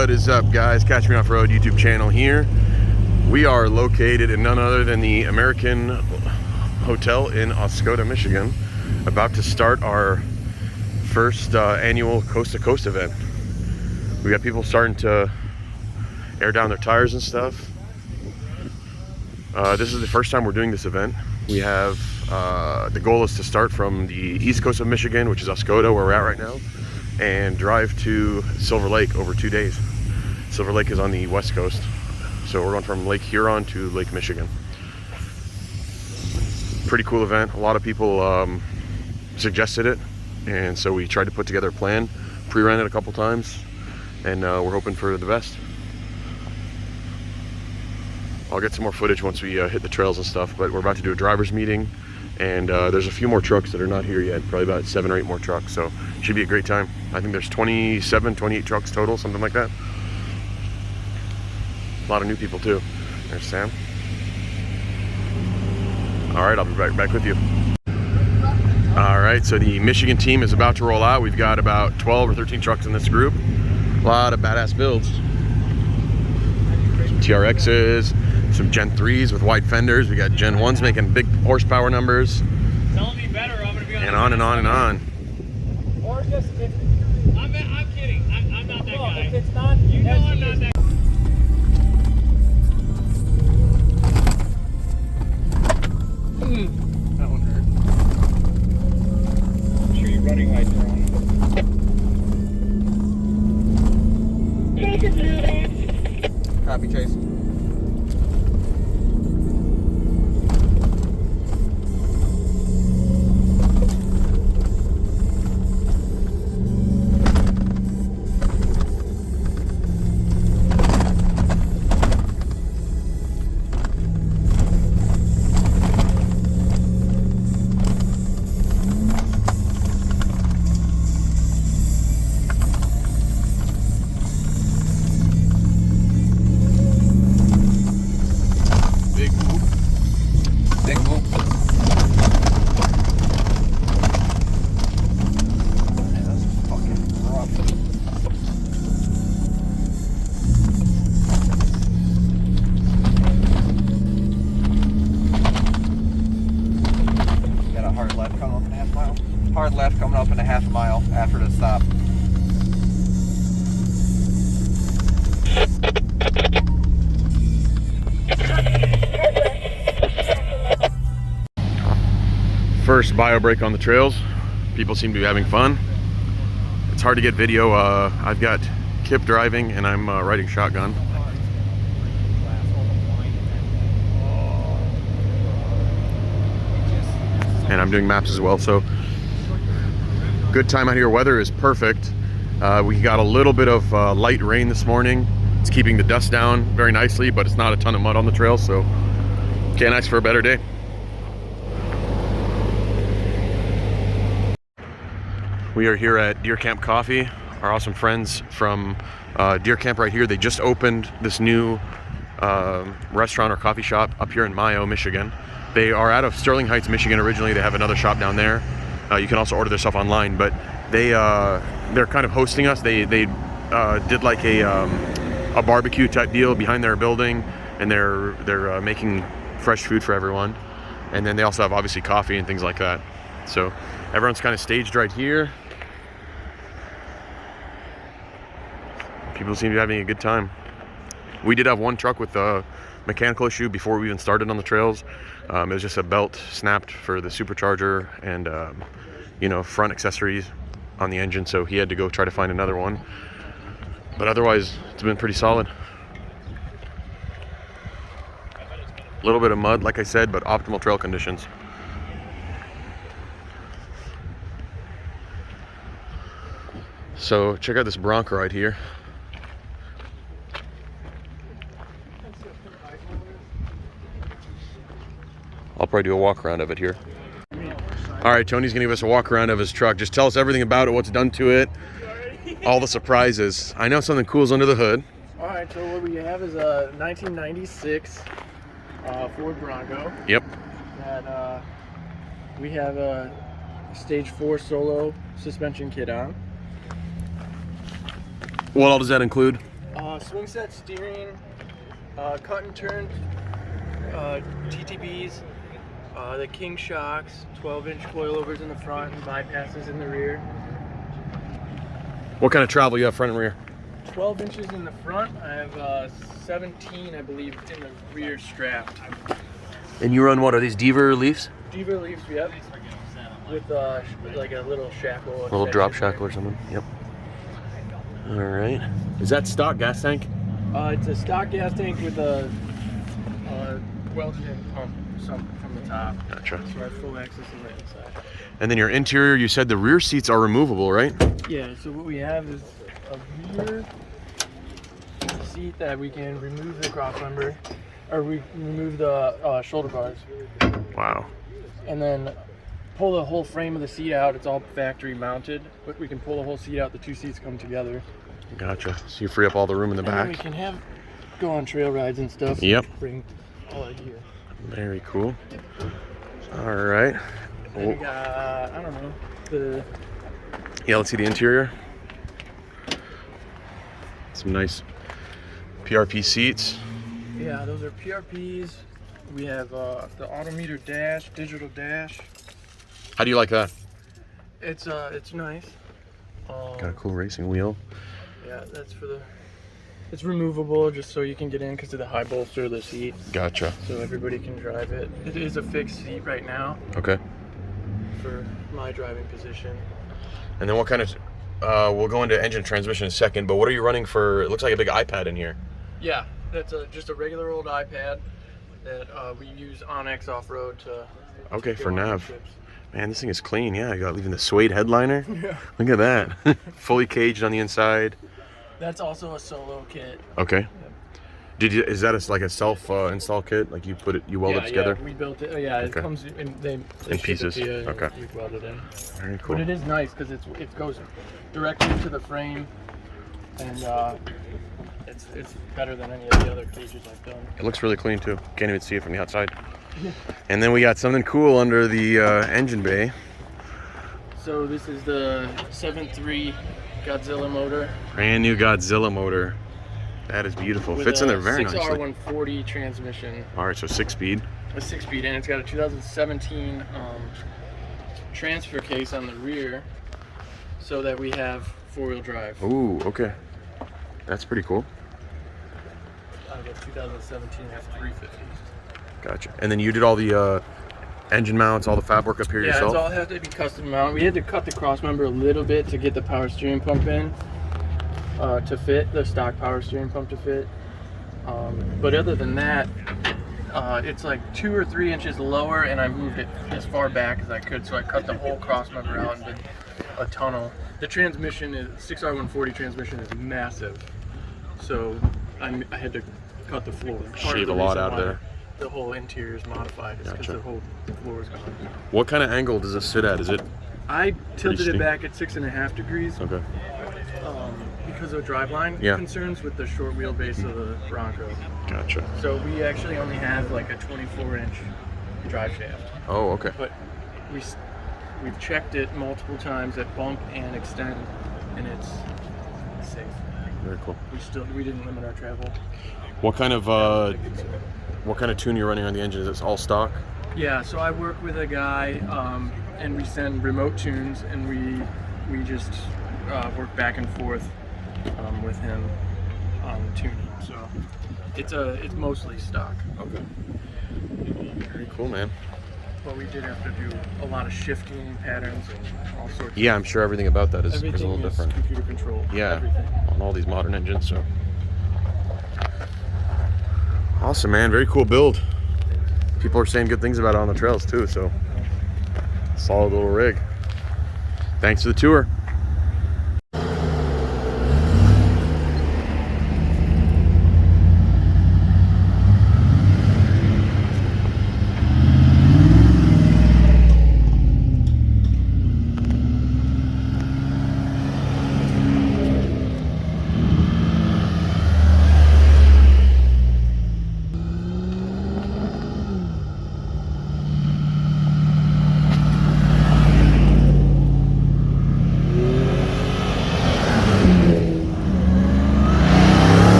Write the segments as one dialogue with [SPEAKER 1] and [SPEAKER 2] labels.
[SPEAKER 1] What is up, guys? Catch Me Off-Road YouTube channel here. We are located in none other than the American Hotel in Oscoda, Michigan, about to start our first annual Coast to Coast event. We got people starting to air down their tires and stuff. This is the first time we're doing this event. We have the goal is to start from the east coast of Michigan, which is Oscoda, where we're at right now, and drive to Silver Lake over 2 days. Silver Lake is on the west coast, so we're going from Lake Huron to Lake Michigan. Pretty cool event. A lot of people suggested it, and so we tried to put together a plan. Pre-ran it a couple times, and we're hoping for the best. I'll get some more footage once we hit the trails and stuff, but we're about to do a driver's meeting, and there's a few more trucks that are not here yet, probably about 7 or 8 more trucks, so it should be a great time. I think there's 27, 28 trucks total, something like that. A lot of new people too. There's Sam. All right, I'll be right back with you. All right, so the Michigan team is about to roll out. We've got about 12 or 13 trucks in this group. A lot of badass builds. Some TRXs, some Gen 3s with wide fenders. We got Gen 1s making big horsepower numbers.
[SPEAKER 2] Tell me better, I'm gonna be on.
[SPEAKER 1] And on and on and on.
[SPEAKER 2] Or just if I'm kidding. I'm not that guy. If it's not, you know I'm not that. That one hurt. Make sure your running lights are on. Copy, Chase. Hard left coming up in a half a mile after the stop.
[SPEAKER 1] First bio break on the trails. People seem to be having fun. It's hard to get video. I've got Kip driving and I'm riding shotgun. And I'm doing maps as well, so good time out here. Weather is perfect. We got a little bit of light rain this morning. It's keeping the dust down very nicely, but it's not a ton of mud on the trail, so can't ask for a better day. We are here at Deer Camp Coffee. Our awesome friends from Deer Camp right here. They just opened this new restaurant or coffee shop up here in Mayo, Michigan. They are out of Sterling Heights, Michigan originally. They have another shop down there. You can also order their stuff online, but they're kind of hosting us. They did like a barbecue type deal behind their building, and they're making fresh food for everyone. And then they also have obviously coffee and things like that. So everyone's kind of staged right here. People seem to be having a good time. We did have one truck with a mechanical issue before we even started on the trails. It was just a belt snapped for the supercharger and you know, front accessories on the engine, so he had to go try to find another one. But otherwise, it's been pretty solid. A little bit of mud, like I said, but optimal trail conditions. So check out this Bronco right here. I'll probably do a walk around of it here. All right, Tony's gonna give us a walk around of his truck. Just tell us everything about it, what's done to it, all the surprises. I know something cool's under the hood.
[SPEAKER 3] All right, so what we have is a 1996 Ford Bronco.
[SPEAKER 1] Yep.
[SPEAKER 3] That we have a stage 4 solo suspension kit on.
[SPEAKER 1] What all does that include?
[SPEAKER 3] Swing set steering, cut and turn TTBs, the King shocks, 12-inch coilovers in the front and bypasses in the rear.
[SPEAKER 1] What kind of travel you have front and rear?
[SPEAKER 3] 12 inches in the front. I have 17, I believe, in the rear strap.
[SPEAKER 1] And you run what? Are these Deaver Leafs?
[SPEAKER 3] Deaver Leafs, yep. With like a little shackle.
[SPEAKER 1] A little drop shackle or something? Yep. All right. Is that stock gas tank?
[SPEAKER 3] It's a stock gas tank with a welded-in pump from the top.
[SPEAKER 1] Gotcha.
[SPEAKER 3] So I have full access on the inside.
[SPEAKER 1] And then your interior, you said the rear seats are removable, right?
[SPEAKER 3] Yeah, so what we have is a rear seat that we can remove the crossmember, or we remove the shoulder bars.
[SPEAKER 1] Wow.
[SPEAKER 3] And then pull the whole frame of the seat out. It's all factory mounted, but we can pull the whole seat out. The two seats come together.
[SPEAKER 1] Gotcha. So you free up all the room in the
[SPEAKER 3] And then we
[SPEAKER 1] back.
[SPEAKER 3] can go on trail rides and stuff.
[SPEAKER 1] Yep.
[SPEAKER 3] Bring all our gear.
[SPEAKER 1] Very cool. All right.
[SPEAKER 3] And we got, I don't know,
[SPEAKER 1] Yeah, let's see the interior. Some nice PRP seats.
[SPEAKER 3] yeah, those are PRPs. We have the Autometer dash, digital dash.
[SPEAKER 1] How do you like that?
[SPEAKER 3] It's nice.
[SPEAKER 1] Got a cool racing wheel.
[SPEAKER 3] Yeah, that's for the. It's removable just so you can get in because of the high bolster of the seat,
[SPEAKER 1] Gotcha.
[SPEAKER 3] so everybody can drive it. It is a fixed seat right now
[SPEAKER 1] Okay.
[SPEAKER 3] for my driving position.
[SPEAKER 1] And then what kind of, we'll go into engine transmission in a second, but what are you running for? It looks like a big iPad in here.
[SPEAKER 3] Yeah, that's just a regular old iPad that we use on X Offroad to.
[SPEAKER 1] Okay,
[SPEAKER 3] to
[SPEAKER 1] for
[SPEAKER 3] go on
[SPEAKER 1] nav.
[SPEAKER 3] trips.
[SPEAKER 1] Man, this thing is clean. Yeah, you got even the suede headliner.
[SPEAKER 3] Yeah.
[SPEAKER 1] Look at that. Fully caged on the inside.
[SPEAKER 3] That's also a solo kit.
[SPEAKER 1] Okay. Is that like a self install kit? Like you weld it together?
[SPEAKER 3] Yeah, we built it. Yeah, it
[SPEAKER 1] Okay.
[SPEAKER 3] comes in they
[SPEAKER 1] In
[SPEAKER 3] ship it
[SPEAKER 1] pieces.
[SPEAKER 3] to you and
[SPEAKER 1] Okay.
[SPEAKER 3] you weld it in.
[SPEAKER 1] Very cool.
[SPEAKER 3] But it is nice because it goes directly into the frame, and it's better than any of the other cages I've done.
[SPEAKER 1] It looks really clean too. Can't even see it from the outside. And then we got something cool under the engine bay.
[SPEAKER 3] So this is the 7.3 Godzilla motor.
[SPEAKER 1] Brand new Godzilla motor. That is beautiful.
[SPEAKER 3] With
[SPEAKER 1] Fits in
[SPEAKER 3] a
[SPEAKER 1] there very nicely.
[SPEAKER 3] 6R140 transmission.
[SPEAKER 1] All right, so 6-speed.
[SPEAKER 3] A 6-speed, and it's got a 2017 transfer case on the rear, so that we have 4-wheel drive.
[SPEAKER 1] Ooh, okay. That's pretty cool.
[SPEAKER 3] Out of a 2017 F350.
[SPEAKER 1] Gotcha. And then you did all the engine mounts, all the fab work up here
[SPEAKER 3] Yeah,
[SPEAKER 1] yourself?
[SPEAKER 3] it's all had to be custom mount. We had to cut the cross member a little bit to get the power steering pump in, to fit the stock power steering pump to fit. But other than that, it's like 2 or 3 inches lower, and I moved it as far back as I could, so I cut the whole cross member out and did a tunnel. The transmission is 6R140 transmission is massive, so I had to cut the floor. Part of
[SPEAKER 1] Shave
[SPEAKER 3] the
[SPEAKER 1] a lot
[SPEAKER 3] reason
[SPEAKER 1] out of
[SPEAKER 3] why
[SPEAKER 1] there.
[SPEAKER 3] The whole interior is modified is because
[SPEAKER 1] Gotcha.
[SPEAKER 3] the whole floor is gone.
[SPEAKER 1] What kind of angle does this sit at? Is it?
[SPEAKER 3] I tilted
[SPEAKER 1] steep.
[SPEAKER 3] it back at 6.5 degrees
[SPEAKER 1] Okay.
[SPEAKER 3] because of driveline
[SPEAKER 1] Yeah.
[SPEAKER 3] concerns with the short wheelbase of the Bronco.
[SPEAKER 1] Gotcha.
[SPEAKER 3] So we actually only have like a 24-inch drive shaft,
[SPEAKER 1] Oh, okay.
[SPEAKER 3] but we've checked it multiple times at bump and extend, and it's safe.
[SPEAKER 1] Very cool.
[SPEAKER 3] We didn't limit our travel.
[SPEAKER 1] What kind of tune you're running on the engine? Is this all stock?
[SPEAKER 3] Yeah, so I work with a guy, and we send remote tunes, and we just work back and forth with him on tuning. So it's mostly stock.
[SPEAKER 1] Okay. Very cool, man.
[SPEAKER 3] But we did have to do a lot of shifting patterns and all sorts.
[SPEAKER 1] Yeah, I'm sure everything about that is a
[SPEAKER 3] Everything
[SPEAKER 1] little
[SPEAKER 3] is
[SPEAKER 1] different.
[SPEAKER 3] computer controlled.
[SPEAKER 1] Yeah,
[SPEAKER 3] Everything.
[SPEAKER 1] on all these modern engines. So awesome, man. Very cool build. People are saying good things about it on the trails too. So solid little rig. Thanks for the tour.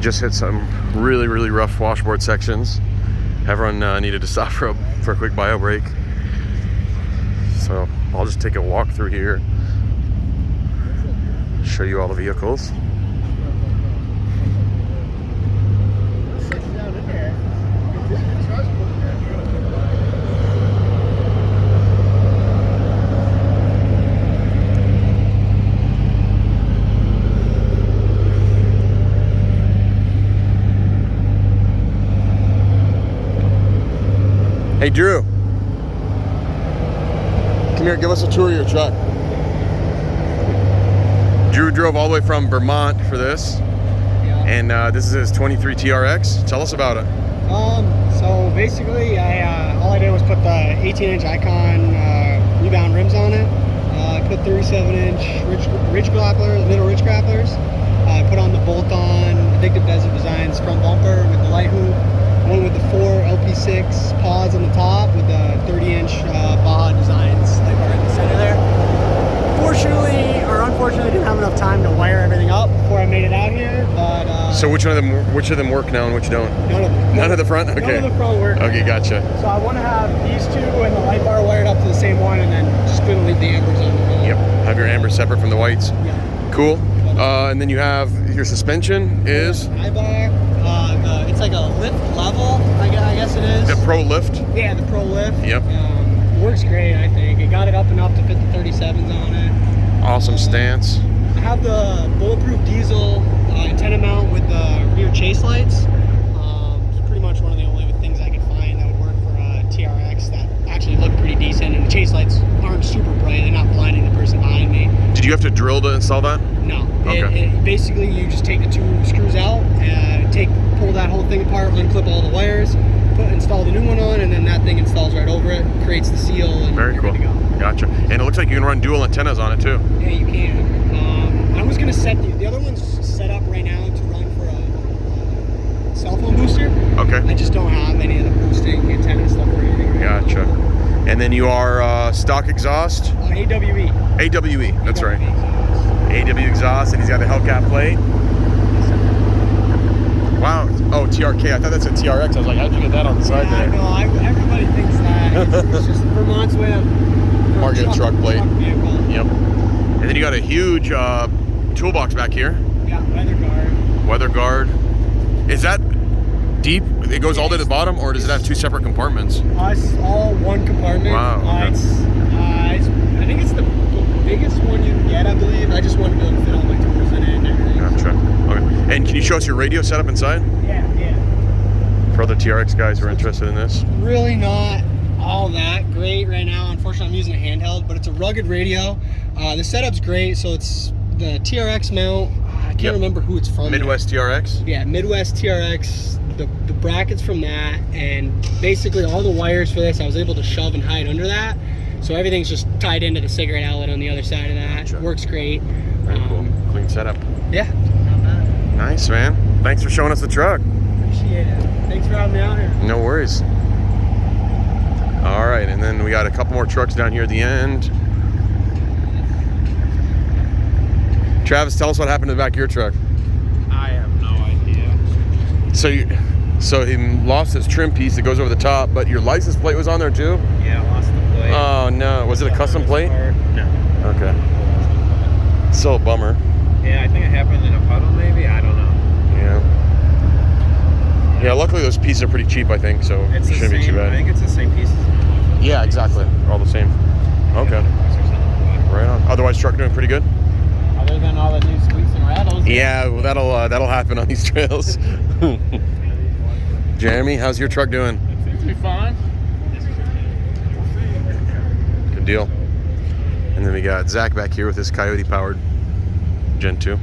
[SPEAKER 1] just hit some really, really rough washboard sections. Everyone needed to stop for a quick bio break. So I'll just take a walk through here, show you all the vehicles. Hey Drew, come here, give us a tour of your truck. Drew drove all the way from Vermont for this, and this is his 23 TRX. Tell us about it.
[SPEAKER 4] So basically, all I did was put the 18-inch Icon rebound rims on it. I put 37-inch ridge grapplers, middle ridge grapplers. I put on the bolt-on Addictive Desert Designs front bumper with the light hoop. One with the 4 LP6 paws on the top with the 30-inch Baja Designs light bar in the center there. Fortunately, or unfortunately, I didn't have enough time to wire everything up before I made it out here. But
[SPEAKER 1] so which of them work now and which don't?
[SPEAKER 4] None of them.
[SPEAKER 1] None of the front? Okay.
[SPEAKER 4] None of the front work.
[SPEAKER 1] Okay, gotcha.
[SPEAKER 4] So I want to have these two and the light bar wired up to the same one, and then just gonna leave the ambers on the road.
[SPEAKER 1] Yep. Have your ambers separate from the whites.
[SPEAKER 4] Yeah.
[SPEAKER 1] Cool. And then you have your suspension is
[SPEAKER 4] high bar. It's like a lift level, I guess it is.
[SPEAKER 1] the Pro Lift.
[SPEAKER 4] Yeah, the Pro Lift.
[SPEAKER 1] Yep.
[SPEAKER 4] Works great, I think. It got it up enough to fit the 37s on it.
[SPEAKER 1] Awesome stance.
[SPEAKER 4] I have the bulletproof diesel antenna mount with the rear chase lights. It's pretty much one of the only things I could find that would work for a TRX that actually look pretty decent, and the chase lights aren't super bright. They're not blinding the person behind me.
[SPEAKER 1] Did you have to drill to install that?
[SPEAKER 4] No.
[SPEAKER 1] Okay.
[SPEAKER 4] It basically, you just take the 2 screws out, pull that whole thing apart, unclip all the wires, install the new one on, and then that thing installs right over it, creates the seal, and
[SPEAKER 1] Very
[SPEAKER 4] you're
[SPEAKER 1] cool.
[SPEAKER 4] good to go.
[SPEAKER 1] Gotcha. And it looks like you can run dual antennas on it too.
[SPEAKER 4] Yeah, you can. I was gonna set the other one's set up right now to run for a cell phone booster.
[SPEAKER 1] Okay.
[SPEAKER 4] I just don't have any of the boosting antenna stuff or anything. Right
[SPEAKER 1] Gotcha. And then you are stock exhaust.
[SPEAKER 4] now. AWE.
[SPEAKER 1] AWE. That's right.
[SPEAKER 4] exhaust.
[SPEAKER 1] AW exhaust, and he's got the Hellcat plate. Wow. Oh, TRK. I thought that's a TRX. I was like, how'd you get that on the side
[SPEAKER 4] Yeah,
[SPEAKER 1] there?
[SPEAKER 4] I know. Everybody thinks that. It's just Vermont's way of
[SPEAKER 1] Market truck plate.
[SPEAKER 4] Truck vehicle.
[SPEAKER 1] Yep. And then you got a huge toolbox back here.
[SPEAKER 4] Yeah, weather guard.
[SPEAKER 1] Weather guard. Is that deep? It goes all the way to the bottom, or does it have 2 separate compartments?
[SPEAKER 4] It's all one compartment.
[SPEAKER 1] Wow, okay.
[SPEAKER 4] I think it's the biggest one you can get, I believe. I just want to be able to fit all my tools in it and everything.
[SPEAKER 1] Gotcha. Okay. And can you show us your radio setup inside?
[SPEAKER 4] Yeah.
[SPEAKER 1] For other TRX guys who are interested in this.
[SPEAKER 4] Really not all that great right now. Unfortunately, I'm using a handheld, but it's a rugged radio. The setup's great. So it's the TRX mount. I can't remember who it's from.
[SPEAKER 1] Midwest TRX?
[SPEAKER 4] Yeah, Midwest TRX. The brackets from that, and basically all the wires for this I was able to shove and hide under that. So everything's just tied into the cigarette outlet on the other side of that.
[SPEAKER 1] Gotcha.
[SPEAKER 4] Works great.
[SPEAKER 1] Very cool. Clean setup.
[SPEAKER 4] Yeah, not bad.
[SPEAKER 1] Nice, man. Thanks for showing us the truck.
[SPEAKER 4] Appreciate it. Thanks for having me out here.
[SPEAKER 1] No worries. All right, and then we got a couple more trucks down here at the end. Travis, tell us what happened to the back of your truck.
[SPEAKER 2] I have no idea.
[SPEAKER 1] So he lost his trim piece that goes over the top, but your license plate was on there too?
[SPEAKER 2] Yeah, I lost the plate.
[SPEAKER 1] Oh no, was it a custom plate?
[SPEAKER 2] No.
[SPEAKER 1] Okay. Still a bummer.
[SPEAKER 2] Yeah, I think it happened in a puddle maybe. I don't know.
[SPEAKER 1] Yeah, luckily those pieces are pretty cheap, I think, so it
[SPEAKER 2] It's the
[SPEAKER 1] shouldn't be too
[SPEAKER 2] same.
[SPEAKER 1] bad.
[SPEAKER 2] I think it's the same pieces.
[SPEAKER 1] Yeah, exactly. They're all the same. Okay. Right on. Otherwise, truck doing pretty good?
[SPEAKER 2] Other than all the new squeaks and rattles.
[SPEAKER 1] Yeah, well, that'll happen on these trails. Jeremy, how's your truck doing?
[SPEAKER 2] It seems to be fine.
[SPEAKER 1] Good deal. And then we got Zach back here with his Coyote powered Gen 2.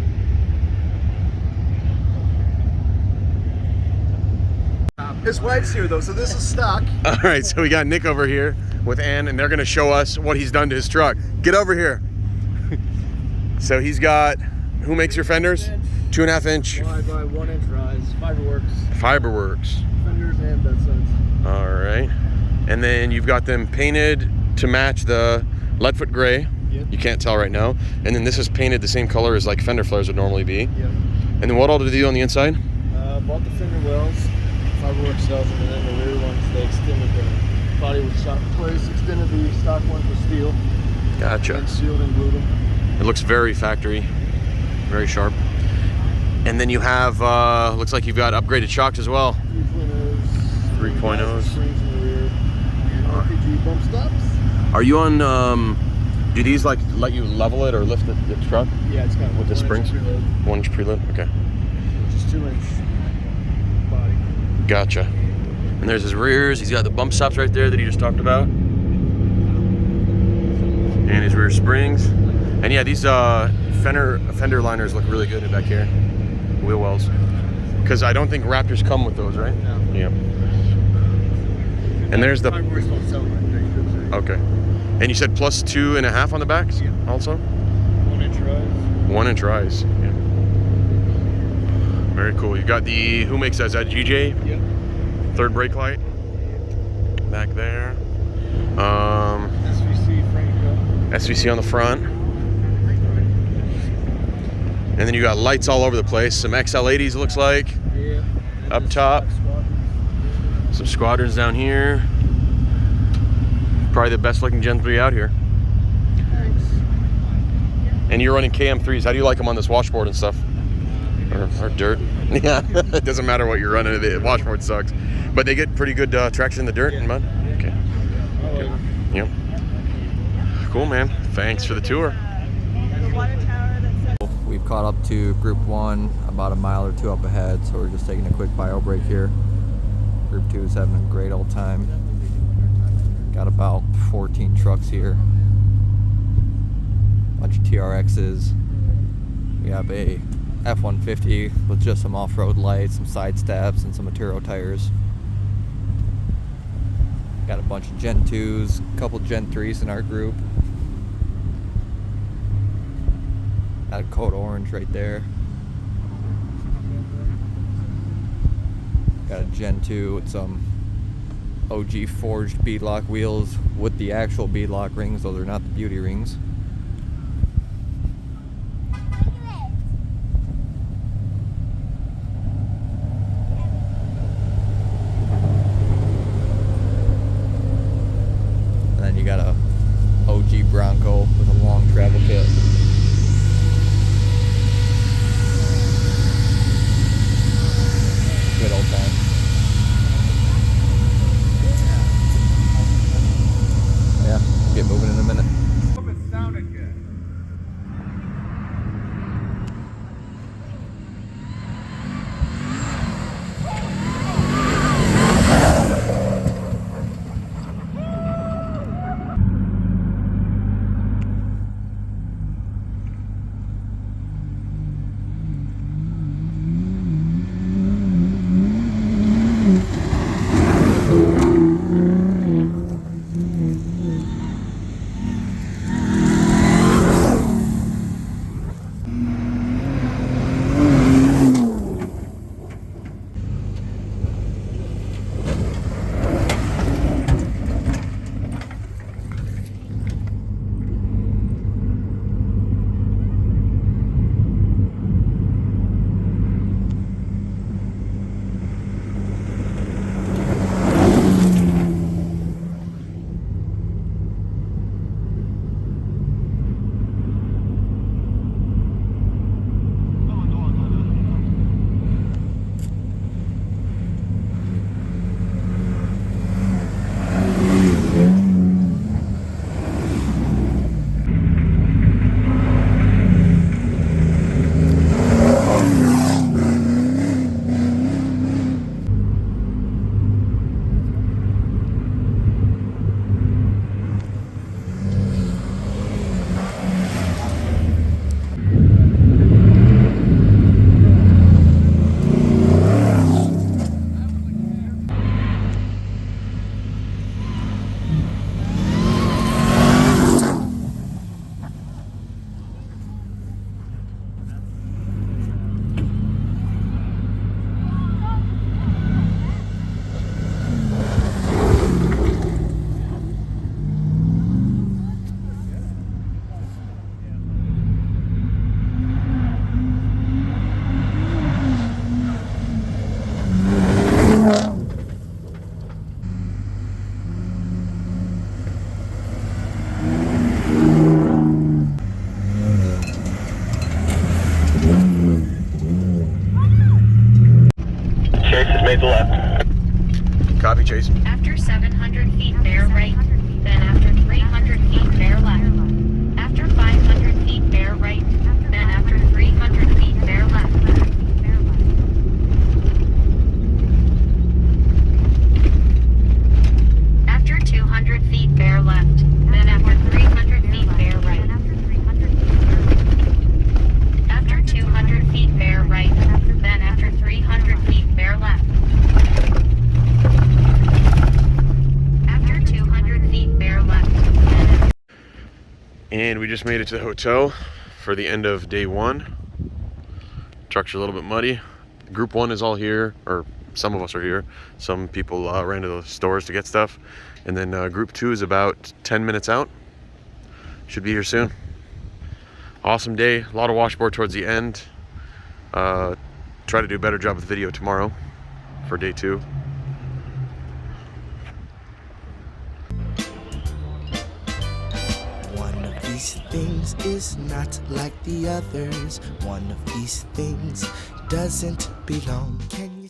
[SPEAKER 5] His wife's here though, so this is stock.
[SPEAKER 1] All right, so we got Nick over here with Ann, and they're going to show us what he's done to his truck. Get over here. So he's got, who makes your fenders? 2.5 inch.
[SPEAKER 5] Wide by 1 inch rise, Fiberworks.
[SPEAKER 1] Fiberworks.
[SPEAKER 5] Fenders and bed sides.
[SPEAKER 1] All right. And then you've got them painted to match the Leadfoot gray.
[SPEAKER 5] Yep.
[SPEAKER 1] You can't tell right now. And then this is painted the same color as like fender flares would normally be.
[SPEAKER 5] Yep.
[SPEAKER 1] And then what all did they do on the inside?
[SPEAKER 5] bought the fender wells, Fiberworks sells them, and then the rear ones, they extended the body was shot in place, extended the stock ones with steel,
[SPEAKER 1] Gotcha.
[SPEAKER 5] and sealed and glued them.
[SPEAKER 1] It looks very factory, very sharp. And then you have, looks like you've got upgraded shocks as well. 3.0s.
[SPEAKER 5] Springs in the rear, and RPG bump stops.
[SPEAKER 1] Are you on, do these like let you level it or lift the truck
[SPEAKER 5] Yeah, it's got
[SPEAKER 1] with the
[SPEAKER 5] 1
[SPEAKER 1] springs?
[SPEAKER 5] inch preload,
[SPEAKER 1] 1 inch preload, okay.
[SPEAKER 5] which is 2 inch body.
[SPEAKER 1] Gotcha. And there's his rears. He's got the bump stops right there that he just talked about. And his rear springs. And yeah, these fender liners look really good back here. Wheel wells. Because I don't think Raptors come with those, right?
[SPEAKER 5] No.
[SPEAKER 1] Yeah. And there's the...
[SPEAKER 5] Fiberworks don't sell them right there.
[SPEAKER 1] Okay. And you said plus 2.5 on the backs
[SPEAKER 5] Yeah.
[SPEAKER 1] also?
[SPEAKER 5] 1 inch rise.
[SPEAKER 1] 1 inch rise. Yeah. Very cool. You got the, who makes that? Is that GJ?
[SPEAKER 5] Yep.
[SPEAKER 1] Third brake light. Back there.
[SPEAKER 5] SVC Franco.
[SPEAKER 1] SVC on the front. And then you got lights all over the place. Some XL80s it looks like.
[SPEAKER 5] Yeah.
[SPEAKER 1] Up top. Some squadrons down here. Probably the best looking Gen 3 out here.
[SPEAKER 5] Thanks.
[SPEAKER 1] And you're running KM3s. How do you like them on this washboard and stuff? Or dirt? Yeah, it doesn't matter what you're running. The washboard sucks. But they get pretty good traction in the dirt and mud? Okay. Yep. Cool, man. Thanks for the tour.
[SPEAKER 6] We've caught up to Group 1 about a mile or two up ahead, so we're just taking a quick bio break here. Group 2 is having a great old time. Got about 14 trucks here. Bunch of TRXs. We have a F-150 with just some off-road lights, some side steps, and some Maturo tires. Got a bunch of Gen 2s, a couple Gen 3s in our group. Got a Code Orange right there. Got a Gen 2 with some OG forged beadlock wheels with the actual beadlock rings, though they're not the beauty rings. And then you got a OG Bronco with a long travel kit. Good old time. Yeah, get moving in a minute.
[SPEAKER 1] And we just made it to the hotel for the end of day 1. Trucks are a little bit muddy. Group 1 is all here, or some of us are here. Some people ran to the stores to get stuff. And then group 2 is about 10 minutes out. Should be here soon. Awesome day, a lot of washboard towards the end. Try to do a better job with the video tomorrow for day 2.
[SPEAKER 7] One of these things is not like the others. One of these things doesn't belong. Can you